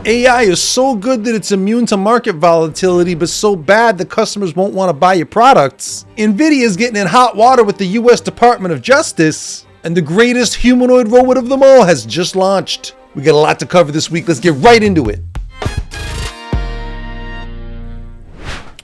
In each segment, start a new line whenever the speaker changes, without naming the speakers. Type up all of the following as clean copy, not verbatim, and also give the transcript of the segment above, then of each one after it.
AI is so good that it's immune to market volatility, but so bad that customers won't want to buy your products. NVIDIA is getting in hot water with the US Department of Justice, and the greatest humanoid robot of them all has just launched. We got a lot to cover this week. Let's get right into it.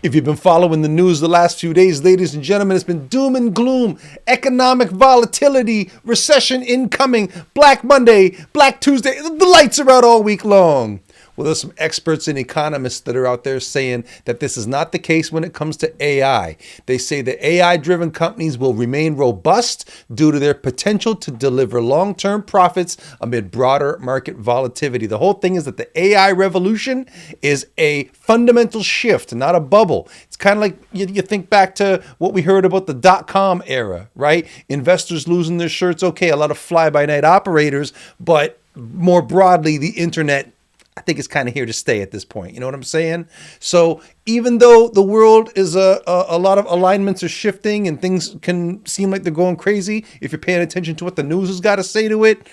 If you've been following the news the last few days, ladies and gentlemen, it's been doom and gloom, economic volatility, recession incoming, Black Monday, Black Tuesday. The lights are out all week long. Well, there's some experts and economists that are out there saying that this is not the case when it comes to AI. They say that AI-driven companies will remain robust due to their potential to deliver long-term profits amid broader market volatility. The whole thing is that the AI revolution is a fundamental shift, not a bubble. It's kind of like you think back to what we heard about the dot-com era, right? Investors losing their shirts, okay, a lot of fly-by-night operators, but more broadly, the internet, I think it's kind of here to stay at this point. You know what I'm saying? So even though the world is a lot of alignments are shifting and things can seem like they're going crazy, if you're paying attention to what the news has got to say to it,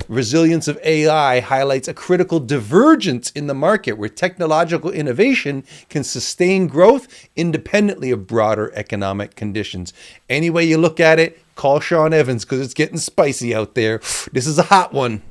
resilience of AI highlights a critical divergence in the market where technological innovation can sustain growth independently of broader economic conditions. Any way you look at it, call Sean Evans because it's getting spicy out there. This is a hot one.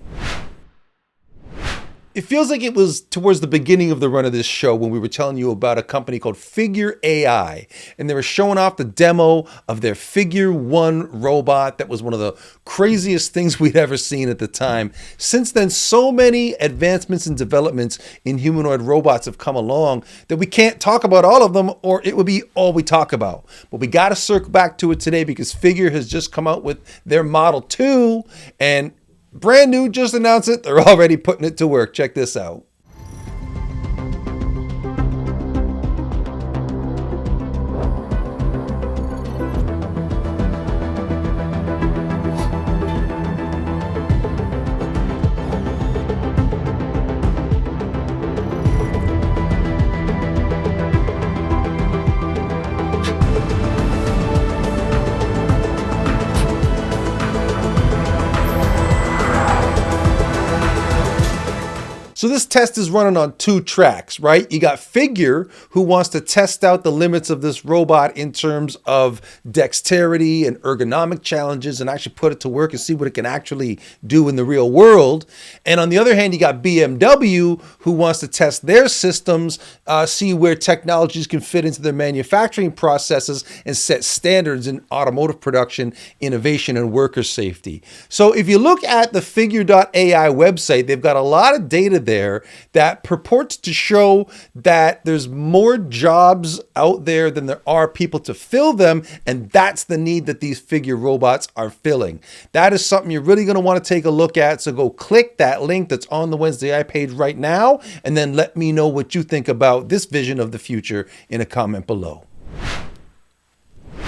It feels like it was towards the beginning of the run of this show when we were telling you about a company called Figure AI, and they were showing off the demo of their Figure 1 robot that was one of the craziest things we'd ever seen at the time. Since then, so many advancements and developments in humanoid robots have come along that we can't talk about all of them or it would be all we talk about. But we got to circle back to it today because Figure has just come out with their Model 2 and brand new, just announced it. They're already putting it to work. Check this out. So this test is running on two tracks, right? You got Figure, who wants to test out the limits of this robot in terms of dexterity and ergonomic challenges and actually put it to work and see what it can actually do in the real world. And on the other hand, you got BMW, who wants to test their systems, see where technologies can fit into their manufacturing processes and set standards in automotive production, innovation, and worker safety. So if you look at the Figure.ai website, they've got a lot of data there that purports to show that there's more jobs out there than there are people to fill them, and that's the need that these Figure robots are filling. That is something you're really going to want to take a look at, so go click that link that's on the wednesdAI page right now, and then let me know what you think about this vision of the future in a comment below.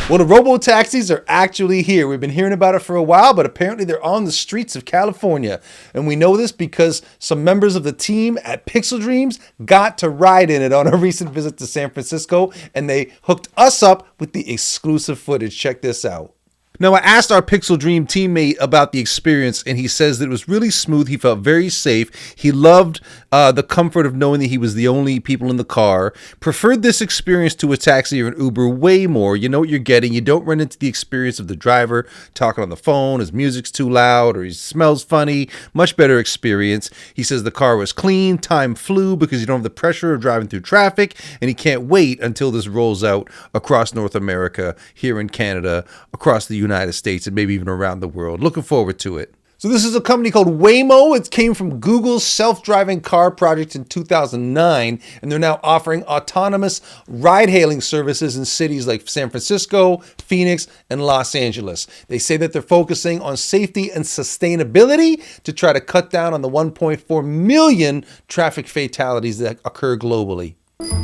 Well, the Robotaxis are actually here. We've been hearing about it for a while, but apparently they're on the streets of California. And we know this because some members of the team at Pixel Dreams got to ride in it on a recent visit to San Francisco, and they hooked us up with the exclusive footage. Check this out. Now, I asked our Pixel Dream teammate about the experience, and he says that it was really smooth. He felt very safe. He loved the comfort of knowing that he was the only people in the car. Preferred this experience to a taxi or an Uber way more. You know what you're getting. You don't run into the experience of the driver talking on the phone, his music's too loud, or he smells funny. Much better experience. He says the car was clean. Time flew because you don't have the pressure of driving through traffic, and he can't wait until this rolls out across North America, here in Canada, across the United States, and maybe even around the world. Looking forward to it. So this is a company called Waymo. It came from Google's self-driving car project in 2009, and they're now offering autonomous ride-hailing services in cities like San Francisco, Phoenix, and Los Angeles. They say that they're focusing on safety and sustainability to try to cut down on the 1.4 million traffic fatalities that occur globally.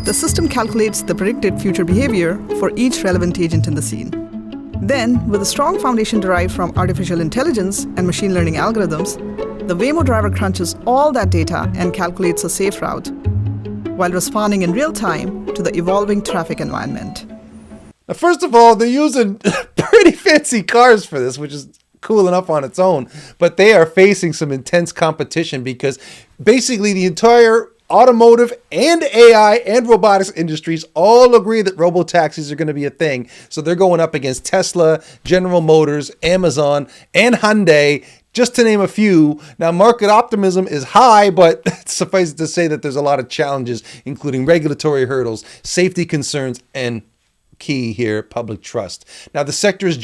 The system calculates the predicted future behavior for each relevant agent in the scene. Then, with a strong foundation derived from artificial intelligence and machine learning algorithms, the Waymo driver crunches all that data and calculates a safe route, while responding in real time to the evolving traffic environment.
Now, first of all, they're using pretty fancy cars for this, which is cool enough on its own, but they are facing some intense competition because basically the entire automotive and AI and robotics industries all agree that robotaxis are going to be a thing. So they're going up against Tesla, General Motors, Amazon, and Hyundai, just to name a few. Now, market optimism is high, but suffice it to say that there's a lot of challenges, including regulatory hurdles, safety concerns, and key here, public trust. Now, the sector is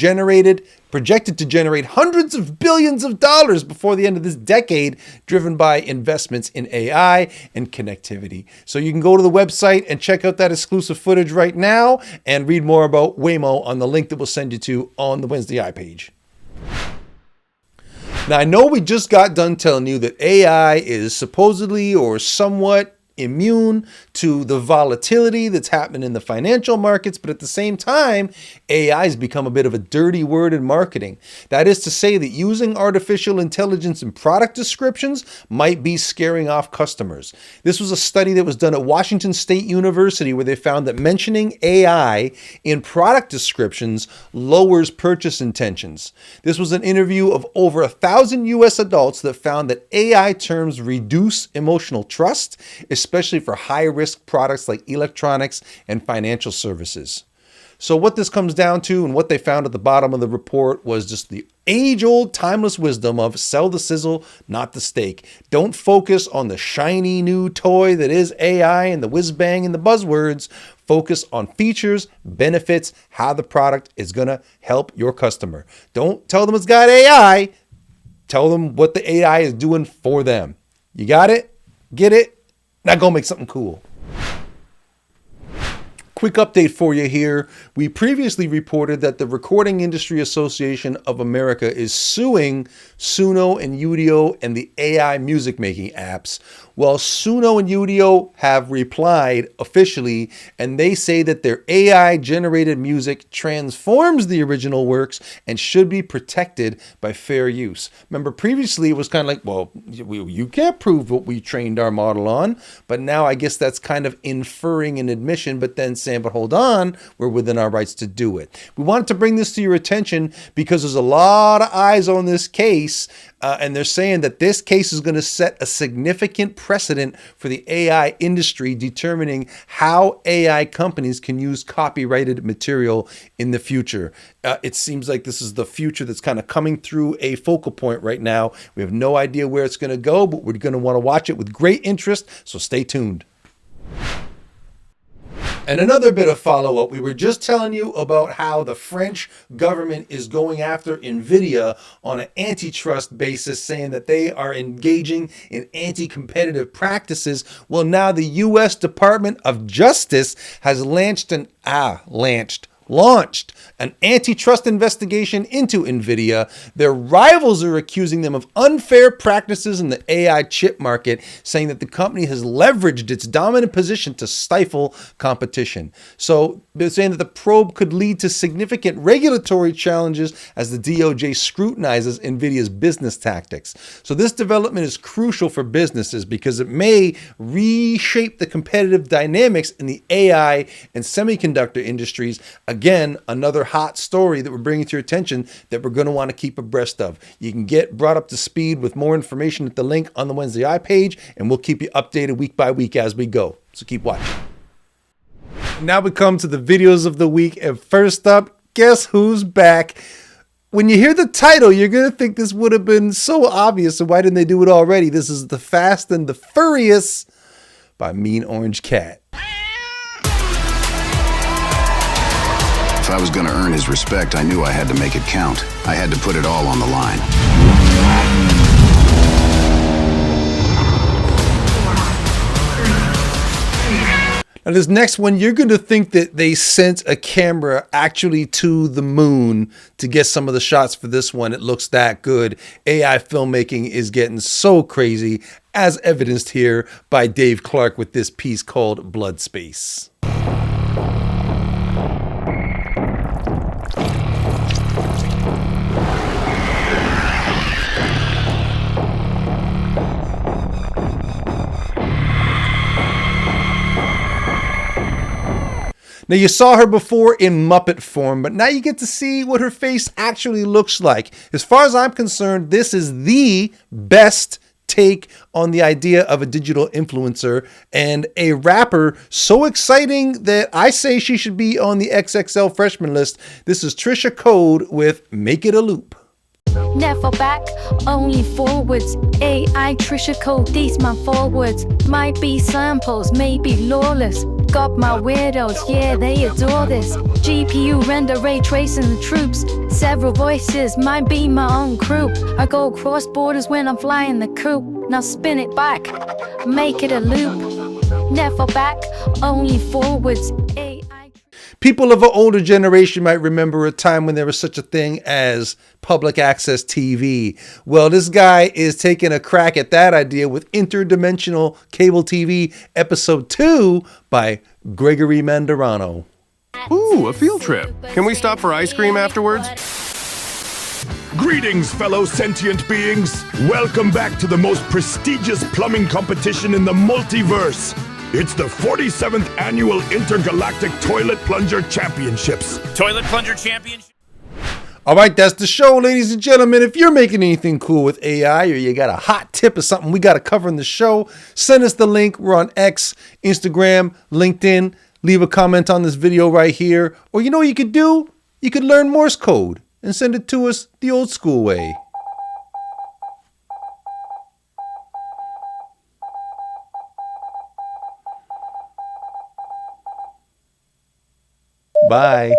projected to generate hundreds of billions of dollars before the end of this decade, driven by investments in AI and connectivity. So you can go to the website and check out that exclusive footage right now and read more about Waymo on the link that we'll send you to on the wednesdAI page. Now, I know we just got done telling you that AI is supposedly or somewhat immune to the volatility that's happening in the financial markets, but at the same time, AI has become a bit of a dirty word in marketing. That is to say that using artificial intelligence in product descriptions might be scaring off customers. This was a study that was done at Washington State University where they found that mentioning AI in product descriptions lowers purchase intentions. This was an interview of over 1,000 US adults that found that AI terms reduce emotional trust, especially for high-risk products like electronics and financial services. So what this comes down to and what they found at the bottom of the report was just the age-old timeless wisdom of sell the sizzle, not the steak. Don't focus on the shiny new toy that is AI and the whiz-bang and the buzzwords. Focus on features, benefits, how the product is going to help your customer. Don't tell them it's got AI. Tell them what the AI is doing for them. You got it? Get it? Now go make something cool. Quick update for you here. We previously reported that the Recording Industry Association of America is suing Suno and Udio and the AI music making apps. Well, Suno and Udio have replied officially, and they say that their AI generated music transforms the original works and should be protected by fair use. Remember, previously it was kind of like, well, you can't prove what we trained our model on, but now I guess that's kind of inferring an admission, but then saying, but hold on, we're within our rights to do it. We wanted to bring this to your attention because there's a lot of eyes on this case, and they're saying that this case is going to set a significant precedent for the AI industry, determining how AI companies can use copyrighted material in the future. It seems like this is the future that's kind of coming through a focal point right now. We have no idea where it's going to go, but we're going to want to watch it with great interest, so stay tuned. And another bit of follow-up, we were just telling you about how the French government is going after NVIDIA on an antitrust basis, saying that they are engaging in anti-competitive practices. Well, now the U.S. Department of Justice has launched an antitrust investigation into NVIDIA. Their rivals are accusing them of unfair practices in the AI chip market, saying that the company has leveraged its dominant position to stifle competition. So they're saying that the probe could lead to significant regulatory challenges as the DOJ scrutinizes NVIDIA's business tactics. So this development is crucial for businesses because it may reshape the competitive dynamics in the AI and semiconductor industries. Again, another hot story that we're bringing to your attention that we're going to want to keep abreast of. You can get brought up to speed with more information at the link on the wednesdAI page, and we'll keep you updated week by week as we go. So keep watching. Now we come to the videos of the week, and first up, guess who's back? When you hear the title, you're going to think this would have been so obvious, so why didn't they do it already? This is The Fast and the Furious by Mean Orange Cat.
If I was going to earn his respect, I knew I had to make it count. I had to put it all on the line.
Now this next one, you're going to think that they sent a camera actually to the moon to get some of the shots for this one. It looks that good. AI filmmaking is getting so crazy, as evidenced here by Dave Clark with this piece called Blood Space. Now, you saw her before in Muppet form, but now you get to see what her face actually looks like. As far as I'm concerned, this is the best take on the idea of a digital influencer and a rapper so exciting that I say she should be on the XXL freshman list. This is Trisha Code with Make It a Loop.
Never back, only forwards. AI Trisha Code, these my forwards. Might be samples, maybe lawless. Got my weirdos, yeah, they adore this. GPU render ray tracing the troops. Several voices, might be my own crew. I go across borders when I'm flying the coop. Now spin it back, make it a loop. Never back, only forwards.
People of an older generation might remember a time when there was such a thing as public access TV. Well, this guy is taking a crack at that idea with Interdimensional Cable TV Episode 2 by Gregory Mandarano.
Ooh, a field trip. Can we stop for ice cream afterwards?
Greetings, fellow sentient beings. Welcome back to the most prestigious plumbing competition in the multiverse. It's the 47th Annual Intergalactic Toilet Plunger Championships.
Toilet Plunger Championship.
All right, that's the show, ladies and gentlemen. If you're making anything cool with AI or you got a hot tip or something we got to cover in the show, send us the link. We're on X, Instagram, LinkedIn. Leave a comment on this video right here. Or you know what you could do? You could learn Morse code and send it to us the old school way. Bye.